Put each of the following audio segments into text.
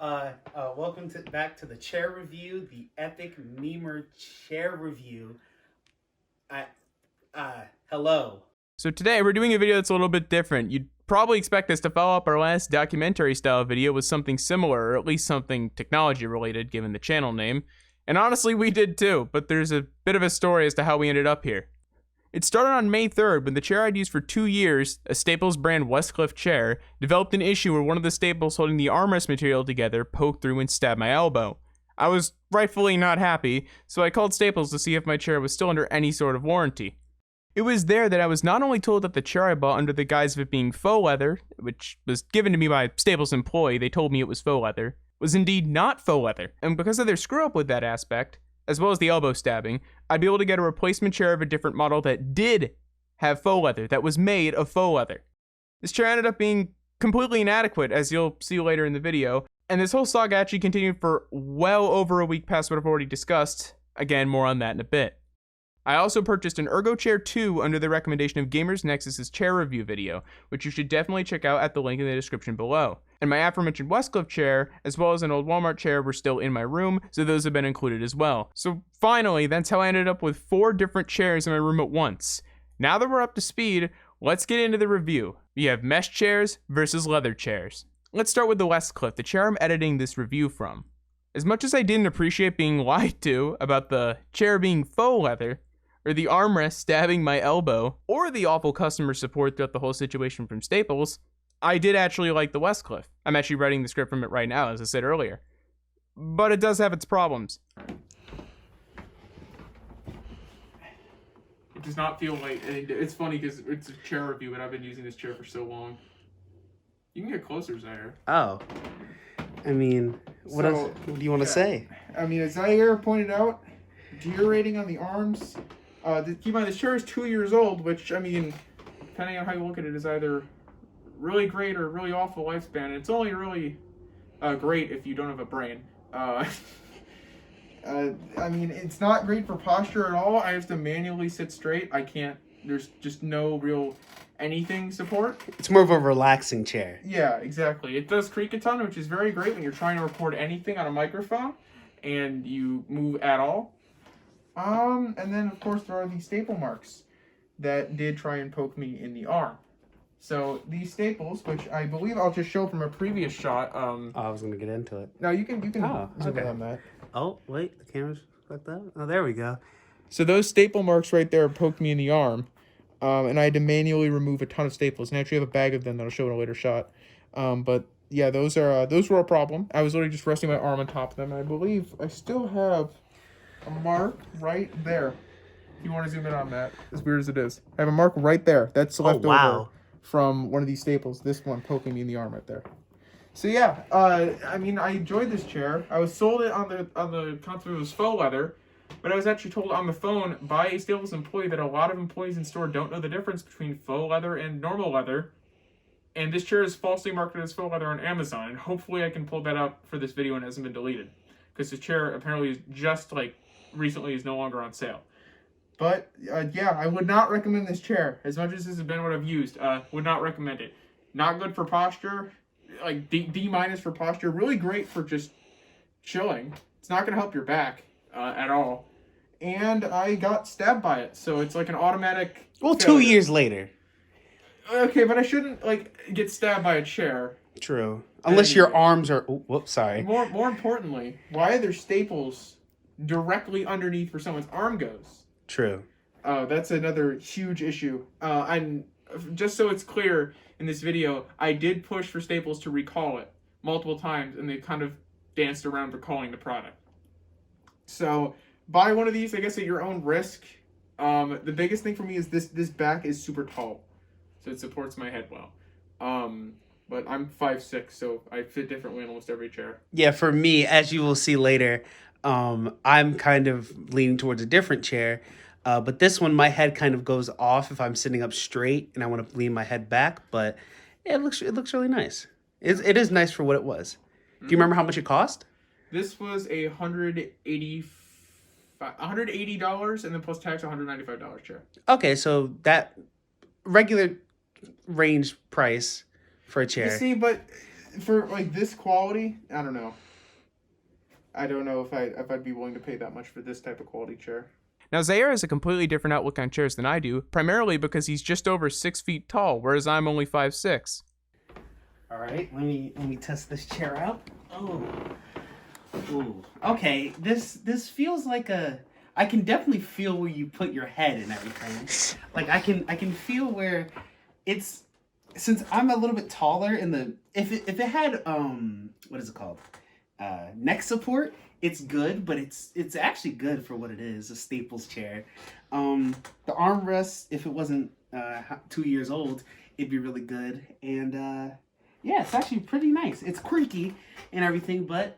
Welcome back to the chair review, the epic memer chair review. Hello. So today we're doing a video that's a little bit different. You'd probably expect us to follow up our last documentary style video with something similar, or at least something technology related given the channel name. And honestly, we did too, but there's a bit of a story as to how we ended up here. It started on May 3rd when the chair I'd used for 2 years, a Staples brand Westcliff chair, developed an issue where one of the staples holding the armrest material together poked through and stabbed my elbow. I was rightfully not happy, so I called Staples to see if my chair was still under any sort of warranty. It was there that I was not only told that the chair I bought under the guise of it being faux leather, which was given to me by a Staples employee, they told me it was faux leather, was indeed not faux leather, and because of their screw up with that aspect, as well as the elbow stabbing, I'd be able to get a replacement chair of a different model that did have faux leather, that was made of faux leather. This chair ended up being completely inadequate, as you'll see later in the video, and this whole saga actually continued for well over a week past what I've already discussed. Again, more on that in a bit. I also purchased an Ergo Chair 2 under the recommendation of Gamers Nexus's chair review video, which you should definitely check out at the link in the description below. And my aforementioned Westcliff chair, as well as an old Walmart chair, were still in my room, so those have been included as well. So finally, that's how I ended up with 4 different chairs in my room at once. Now that we're up to speed, let's get into the review. We have mesh chairs versus leather chairs. Let's start with the Westcliff, the chair I'm editing this review from. As much as I didn't appreciate being lied to about the chair being faux leather, or the armrest stabbing my elbow, or the awful customer support throughout the whole situation from Staples, I did actually like the Westcliff. I'm actually writing the script from it right now, as I said earlier. But it does have its problems. It does not feel like... It's funny because it's a chair review, but I've been using this chair for so long. You can get closer, Zaire. Oh. I mean, what else? What do you want to say? I mean, as Zaire pointed out, gear rating on the arms... keep in mind, this chair is 2 years old, which, I mean, depending on how you look at it, is either really great or really awful lifespan. And it's only really great if you don't have a brain. I mean, it's not great for posture at all. I have to manually sit straight. I can't, there's just no real anything support. It's more of a relaxing chair. Yeah, exactly. It does creak a ton, which is very great when you're trying to record anything on a microphone and you move at all. And then, of course, there are these staple marks that did try and poke me in the arm. So, these staples, which I believe I'll just show from a previous shot, I was going to get into it. No, you can zoom in okay. on that. Oh, wait, the camera's like that? Oh, there we go. So, those staple marks right there poked me in the arm, and I had to manually remove a ton of staples, and I actually have a bag of them that I'll show in a later shot. But, yeah, those were a problem. I was literally just resting my arm on top of them, and I believe I still have a mark right there. If you want to zoom in on that, as weird as it is. I have a mark right there. That's left over from one of these staples. This one poking me in the arm right there. So yeah, I mean, I enjoyed this chair. I was sold it on the concept it was faux leather, but I was actually told on the phone by a Staples employee that a lot of employees in store don't know the difference between faux leather and normal leather. And this chair is falsely marketed as faux leather on Amazon, and hopefully I can pull that up for this video and it hasn't been deleted. Because this chair apparently is just like recently is no longer on sale. But yeah, I would not recommend this chair. As much as this has been what I've used, would not recommend it. Not good for posture, like D- for posture. Really great for just chilling. It's not going to help your back at all. And I got stabbed by it, so it's like an automatic... Well, failure. 2 years later. Okay, but I shouldn't like get stabbed by a chair. True. Unless your arms are... Oh, whoops, sorry. More importantly, why are there staples directly underneath where someone's arm goes? True. That's another huge issue. And just so it's clear in this video, I did push for Staples to recall it multiple times, and they kind of danced around recalling the product. So buy one of these, I guess, at your own risk. The biggest thing for me is this back is super tall, so it supports my head well. But I'm 5'6", so I fit differently in almost every chair. Yeah, for me, as you will see later, I'm kind of leaning towards a different chair. But this one, my head kind of goes off if I'm sitting up straight and I want to lean my head back. But yeah, it looks really nice. It is nice for what it was. Do you remember how much it cost? This was $180, and then plus tax, $195 chair. Okay, so that regular range price for a chair. You see, but for like this quality, I don't know. I don't know if I'd be willing to pay that much for this type of quality chair. Now, Zaire has a completely different outlook on chairs than I do, primarily because he's just over 6 feet tall, whereas I'm only 5'6". All right, let me test this chair out. Oh, ooh. Okay, this feels like I can definitely feel where you put your head and everything. Like I can feel where it's, since I'm a little bit taller in the, if it had what is it called, neck support, it's good, but it's actually good for what it is, a Staples chair. The armrest, if it wasn't 2 years old, it'd be really good. And yeah, it's actually pretty nice. It's creaky and everything, but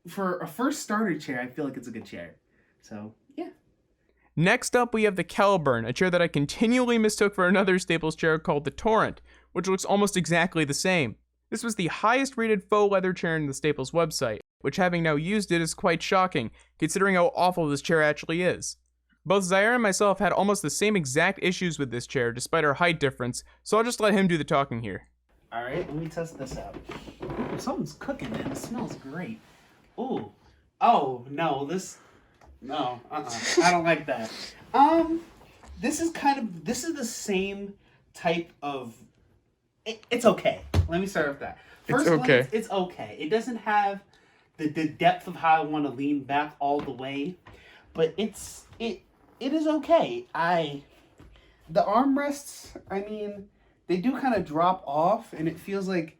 for a first starter chair, I feel like it's a good chair. So yeah. Next up, we have the Kelburn, a chair that I continually mistook for another Staples chair called the Torrent, which looks almost exactly the same. This was the highest rated faux leather chair in the Staples website, which, having now used it, is quite shocking, considering how awful this chair actually is. Both Zaire and myself had almost the same exact issues with this chair, despite our height difference, so I'll just let him do the talking here. Alright, let me test this out. Ooh, something's cooking, man. It smells great. Ooh. Oh, no, no, I don't like that. This is the same type of, it's okay. Let me start with that. First it's okay. It's okay. It doesn't have the depth of how I want to lean back all the way, but it is okay. The armrests, I mean, they do kind of drop off, and it feels like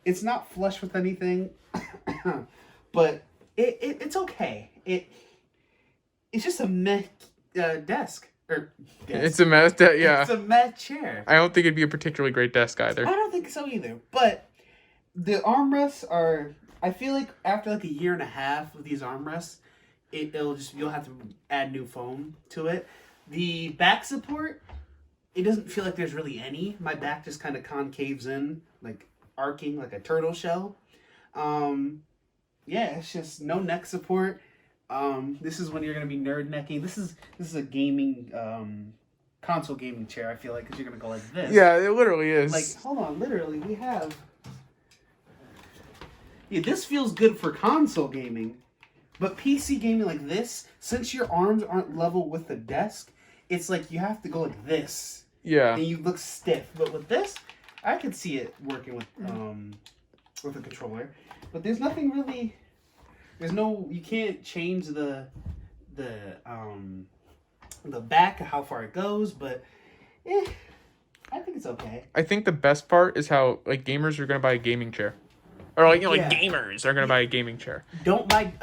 it's not flush with anything, but it's okay. It's just a meh desk. It's a meh, yeah. It's a meh chair. I don't think it'd be a particularly great desk either. I don't think so either. But the armrests are, I feel like after like a year and a half with these armrests, you'll have to add new foam to it. The back support, it doesn't feel like there's really any. My back just kind of concaves in, like arcing like a turtle shell. Yeah, it's just no neck support. This is when you're gonna be nerd necking. This is a gaming console gaming chair. I feel like, because you're gonna go like this. Yeah, it literally is. Like, hold on, literally we have. Yeah, this feels good for console gaming, but PC gaming like this, since your arms aren't level with the desk, it's like you have to go like this. Yeah. And you look stiff. But with this, I could see it working with a controller. But there's nothing really. You can't change the back, how far it goes, but I think it's okay. I think the best part is how like gamers are gonna buy a gaming chair, or like gamers are gonna buy a gaming chair. Don't buy.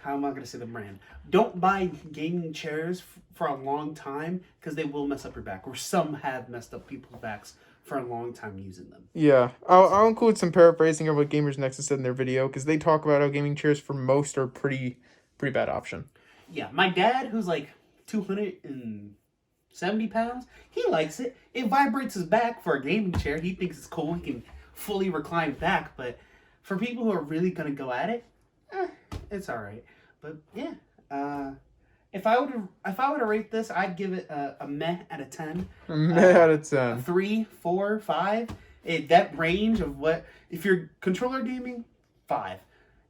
I'm not gonna say the brand. Don't buy gaming chairs for a long time, because they will mess up your back, or some have messed up people's backs for a long time using them. Yeah, I'll include some paraphrasing of what Gamers Nexus said in their video, because they talk about how gaming chairs for most are pretty bad option. Yeah, my dad, who's like 270 pounds, he likes it. It vibrates his back for a gaming chair. He thinks it's cool. He can fully recline back, but for people who are really gonna go at it, it's all right. But yeah, if I were to rate this, I'd give it a meh out of 10. A meh out of 10. A 3, 4, 5. That range of what, if you're controller gaming, 5.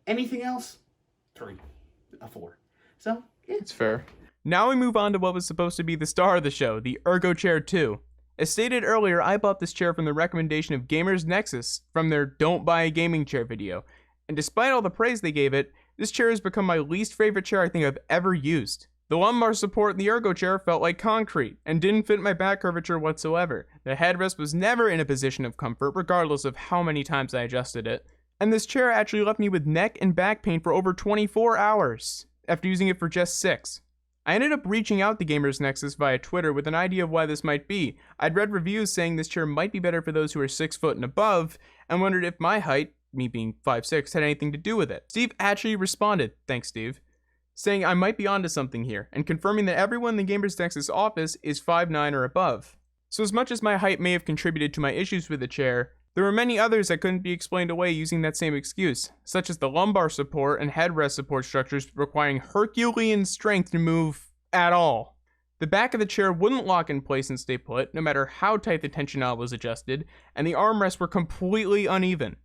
Anything else, 3, a 4. So yeah, it's fair. Now we move on to what was supposed to be the star of the show, the Ergo Chair 2. As stated earlier, I bought this chair from the recommendation of Gamers Nexus from their Don't Buy a Gaming Chair video. And despite all the praise they gave it, this chair has become my least favorite chair I think I've ever used. The lumbar support in the Ergo chair felt like concrete, and didn't fit my back curvature whatsoever. The headrest was never in a position of comfort, regardless of how many times I adjusted it. And this chair actually left me with neck and back pain for over 24 hours, after using it for just 6. I ended up reaching out to Gamers Nexus via Twitter with an idea of why this might be. I'd read reviews saying this chair might be better for those who are 6 foot and above, and wondered if my height, me being 5'6", had anything to do with it. Steve actually responded, thanks Steve, saying I might be onto something here, and confirming that everyone in the Gamers Nexus office is 5'9" or above. So as much as my height may have contributed to my issues with the chair, there were many others that couldn't be explained away using that same excuse, such as the lumbar support and headrest support structures requiring Herculean strength to move at all. The back of the chair wouldn't lock in place and stay put, no matter how tight the tension knob was adjusted, and the armrests were completely uneven.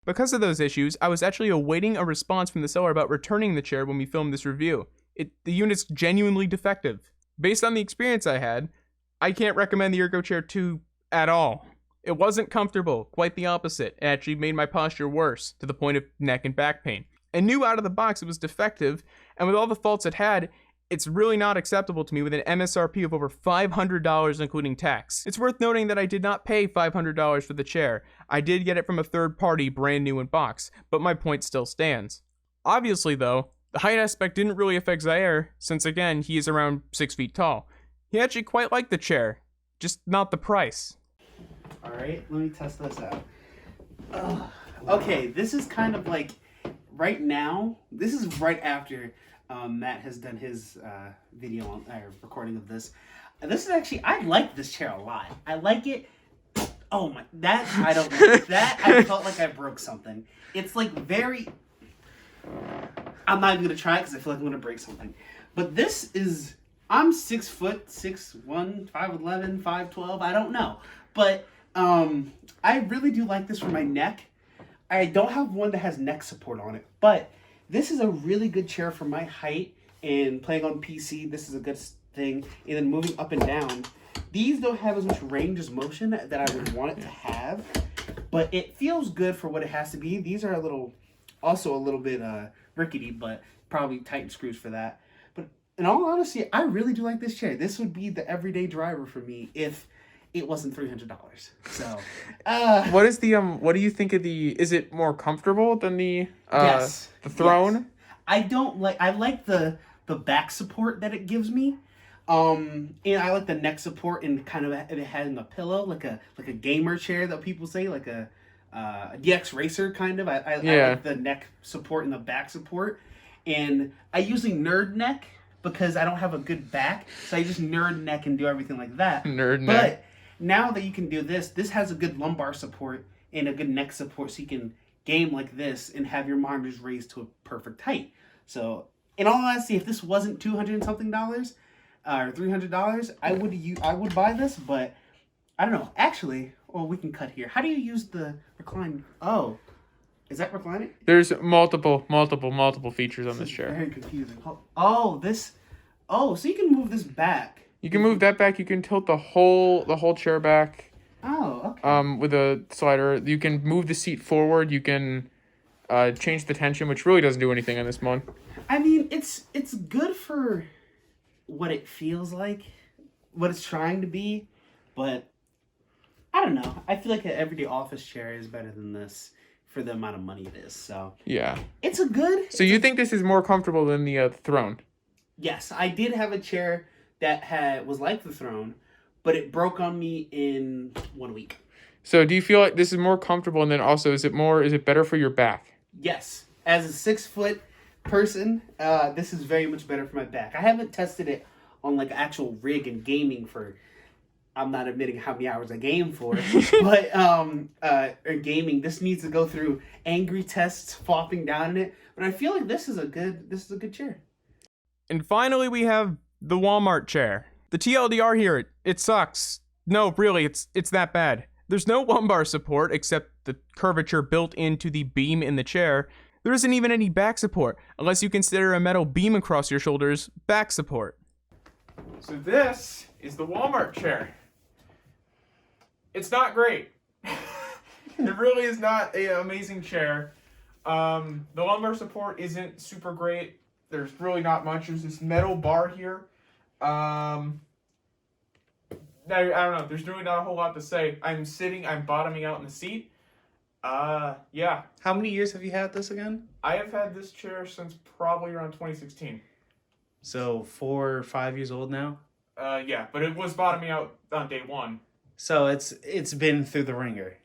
Because of those issues, I was actually awaiting a response from the seller about returning the chair when we filmed this review. The unit's genuinely defective. Based on the experience I had, I can't recommend the Ergo Chair 2 at all. It wasn't comfortable, quite the opposite. It actually made my posture worse, to the point of neck and back pain. I knew out of the box it was defective, and with all the faults it had, it's really not acceptable to me with an MSRP of over $500 including tax. It's worth noting that I did not pay $500 for the chair. I did get it from a third party, brand new in box, but my point still stands. Obviously though, the height aspect didn't really affect Zaire, since again, he is around 6 feet tall. He actually quite liked the chair, just not the price. Alright, let me test this out. Okay, this is kind of like, right now, this is right after Matt has done his video on recording of this. This is actually, I like this chair a lot. I like it. Oh my, that I don't know. That I felt like I broke something. It's like very. I'm not even gonna try it because I feel like I'm gonna break something. But this is, I'm 6 foot, 6'1", 5'11", 5'12". I don't know, but I really do like this for my neck. I don't have one that has neck support on it, but this is a really good chair for my height, and playing on PC, this is a good thing. And then moving up and down, these don't have as much range as motion that I would want it to have, but it feels good for what it has to be. These are also a little bit rickety, but probably tighten screws for that. But in all honesty, I really do like this chair. This would be the everyday driver for me if it wasn't $300. So, what is the what do you think of the? Is it more comfortable than the yes, the throne? Yes. I like the back support that it gives me. And I like the neck support and kind of it having a pillow, like a gamer chair that people say, like a DX Racer kind of. I like the neck support and the back support. And I usually nerd neck because I don't have a good back, so I just nerd neck and do everything like that. Nerd neck. But now that you can do this has a good lumbar support and a good neck support, so you can game like this and have your monitors raised to a perfect height. So, in all honesty, if this wasn't $200 and something or $300, I would buy this. But I don't know. Actually, well, we can cut here. How do you use the recline? Oh, is that reclining? There's multiple features on this chair. Very confusing. Oh, this. Oh, so you can move this back. You can move that back. You can tilt the whole chair back. Oh, okay. With a slider, you can move the seat forward. You can change the tension, which really doesn't do anything on this one. I mean, it's good for what it feels like, what it's trying to be, but I don't know. I feel like an everyday office chair is better than this for the amount of money it is. So yeah, it's a good. So you think this is more comfortable than the throne? Yes, I did have a chair that was like the throne, but it broke on me in 1 week. So do you feel like this is more comfortable, and then also is it better for your back? Yes. As a 6 foot person, this is very much better for my back. I haven't tested it on like actual rig and gaming for, I'm not admitting how many hours I game for, but or gaming, this needs to go through angry tests, flopping down in it. But I feel like this is a good chair. And finally, we have the Walmart chair. The TLDR here, it sucks. No, really, it's that bad. There's no lumbar support except the curvature built into the beam in the chair. There isn't even any back support, unless you consider a metal beam across your shoulders back support. So this is the Walmart chair. It's not great. It really is not an amazing chair. The lumbar support isn't super great. There's really not much. There's this metal bar here. I don't know. There's really not a whole lot to say. I'm bottoming out in the seat. Yeah. How many years have you had this again? I have had this chair since probably around 2016. So 4 or 5 years old now? Yeah, but it was bottoming out on day one. So it's been through the ringer.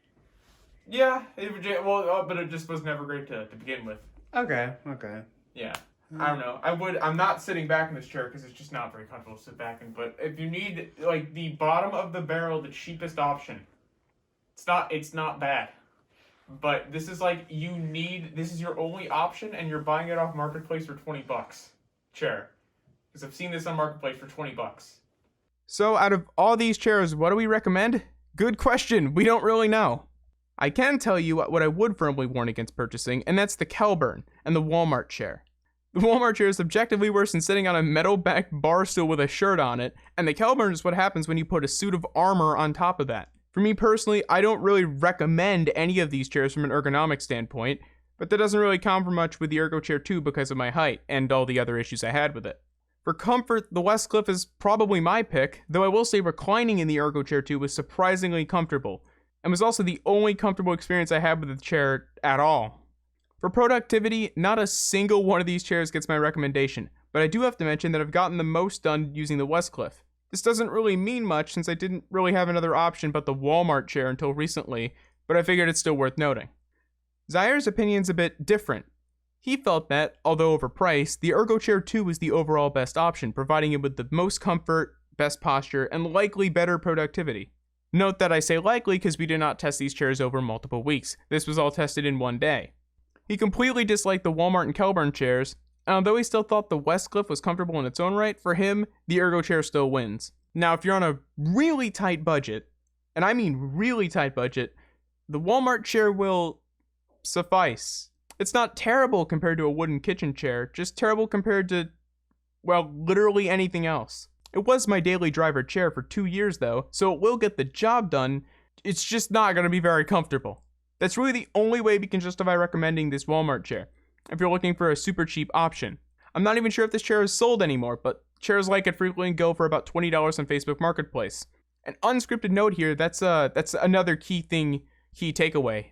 Yeah, but it just was never great to begin with. Okay. Yeah. I don't know. I'm not sitting back in this chair because it's just not very comfortable to sit back in. But if you need like the bottom of the barrel, the cheapest option, it's not bad. But this is like this is your only option, and you're buying it off Marketplace for $20 chair. Because I've seen this on Marketplace for $20. So out of all these chairs, what do we recommend? Good question. We don't really know. I can tell you what I would firmly warn against purchasing, and that's the Kelburn and the Walmart chair. The Walmart chair is objectively worse than sitting on a metal-backed bar stool with a shirt on it, and the Kelburn is what happens when you put a suit of armor on top of that. For me personally, I don't really recommend any of these chairs from an ergonomic standpoint, but that doesn't really count for much with the Ergo Chair 2 because of my height and all the other issues I had with it. For comfort, the Westcliff is probably my pick, though I will say reclining in the Ergo Chair 2 was surprisingly comfortable, and was also the only comfortable experience I had with the chair at all. For productivity, not a single one of these chairs gets my recommendation, but I do have to mention that I've gotten the most done using the Westcliff. This doesn't really mean much since I didn't really have another option but the Walmart chair until recently, but I figured it's still worth noting. Zaire's opinion's a bit different. He felt that, although overpriced, the Ergo Chair 2 was the overall best option, providing him with the most comfort, best posture, and likely better productivity. Note that I say likely because we did not test these chairs over multiple weeks. This was all tested in one day. He completely disliked the Walmart and Kelburn chairs, and although he still thought the Westcliff was comfortable in its own right, for him, the Ergo Chair still wins. Now, if you're on a really tight budget, and I mean really tight budget, the Walmart chair will suffice. It's not terrible compared to a wooden kitchen chair, just terrible compared to, well, literally anything else. It was my daily driver chair for 2 years though, so it will get the job done, it's just not going to be very comfortable. That's really the only way we can justify recommending this Walmart chair, if you're looking for a super cheap option. I'm not even sure if this chair is sold anymore, but chairs like it frequently go for about $20 on Facebook Marketplace. An unscripted note here, that's another key takeaway.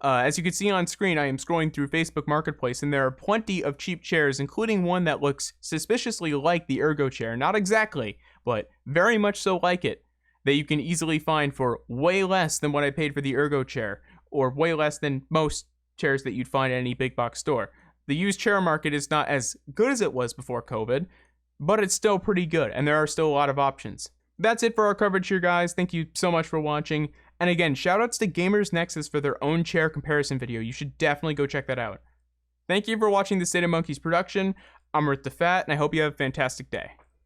As you can see on screen, I am scrolling through Facebook Marketplace, and there are plenty of cheap chairs, including one that looks suspiciously like the Ergo chair. Not exactly, but very much so like it, that you can easily find for way less than what I paid for the Ergo chair, or way less than most chairs that you'd find at any big box store. The used chair market is not as good as it was before COVID, but it's still pretty good, and there are still a lot of options. That's it for our coverage here, guys. Thank you so much for watching. And again, shoutouts to Gamers Nexus for their own chair comparison video. You should definitely go check that out. Thank you for watching the SATAMonkeys production. I'm EarthToFatt, and I hope you have a fantastic day.